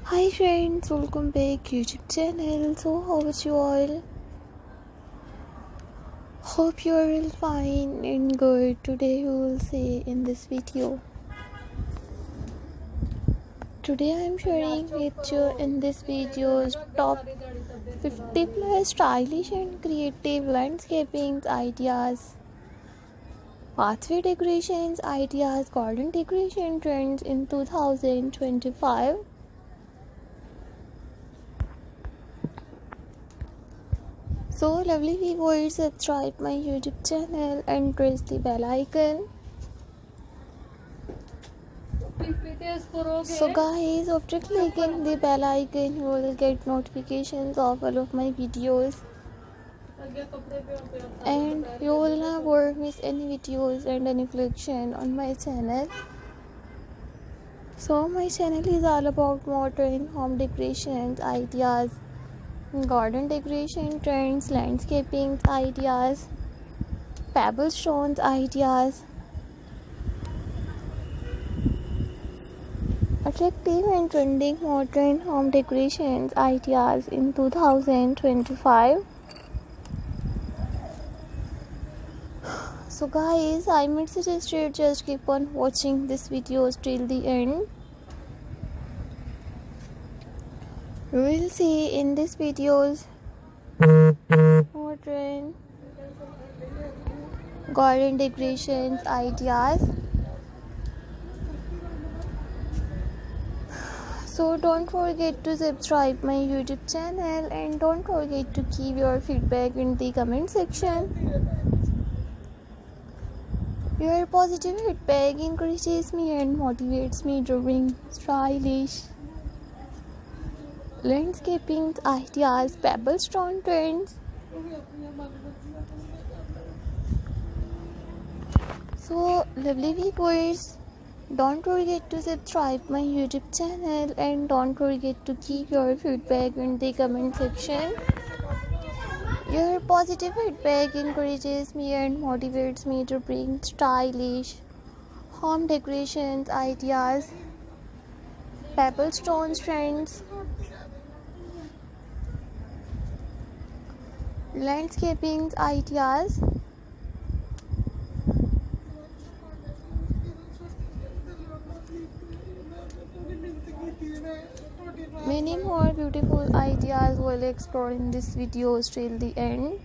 Hi friends, welcome back YouTube channel. So how are you all? Hope you are all fine and good. Today we will see in this video. Today I am sharing with you in this video's top 50 plus stylish and creative landscaping ideas, pathway decorations ideas, garden decoration trends in 2025. So lovely viewers, subscribe my YouTube channel and press the bell icon. So guys, after clicking the bell icon, you will get notifications of all of my videos and you will never miss any videos and any collection on my channel. So my channel is all about modern home decorations ideas, garden decoration trends, landscaping ideas, pebble stones ideas, attractive and trending modern home decorations ideas in 2025. So guys, I might suggest you just keep on watching this video till the end. You will see in this videos modern garden decorations ideas. So don't forget to subscribe my YouTube channel and don't forget to give your feedback in the comment section. Your positive feedback encourages me and motivates me to bring stylish landscaping ideas, pebble stone trends. So lovely viewers, don't forget to subscribe my YouTube channel and don't forget to give your feedback in the comment section. Your positive feedback encourages me and motivates me to bring stylish home decorations ideas, pebble stones trends, landscaping ideas, many more beautiful ideas will explore in this video till the end.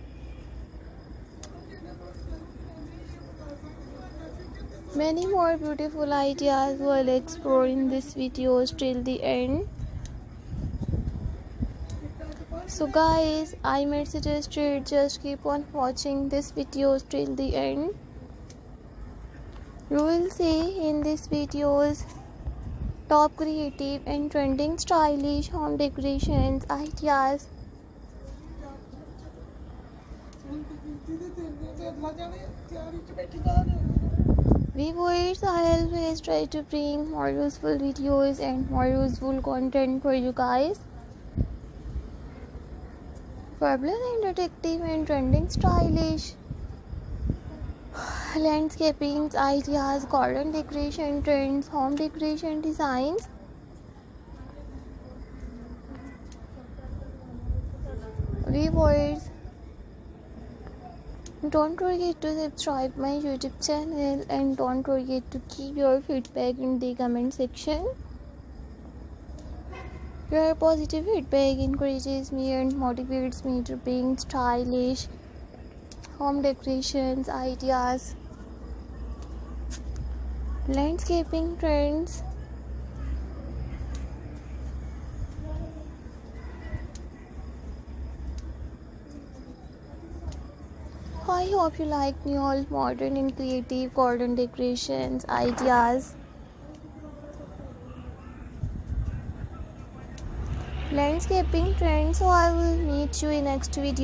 Many more beautiful ideas will explore in this video till the end. So guys, I might suggest you just keep on watching this video till the end. You will see in this videos top creative and trending stylish home decorations ideas. Viewers, I always try to bring more useful videos and more useful content for you guys. Fabulous and detective and trending stylish landscaping ideas, garden decoration trends, home decoration designs. Viewers, don't forget to subscribe my YouTube channel and don't forget to give your feedback in the comment section. Your positive feedback encourages me and motivates me to bring stylish home decorations ideas, landscaping trends, I hope you like new modern and creative garden decorations ideas, landscaping trends. So I will meet you in next video.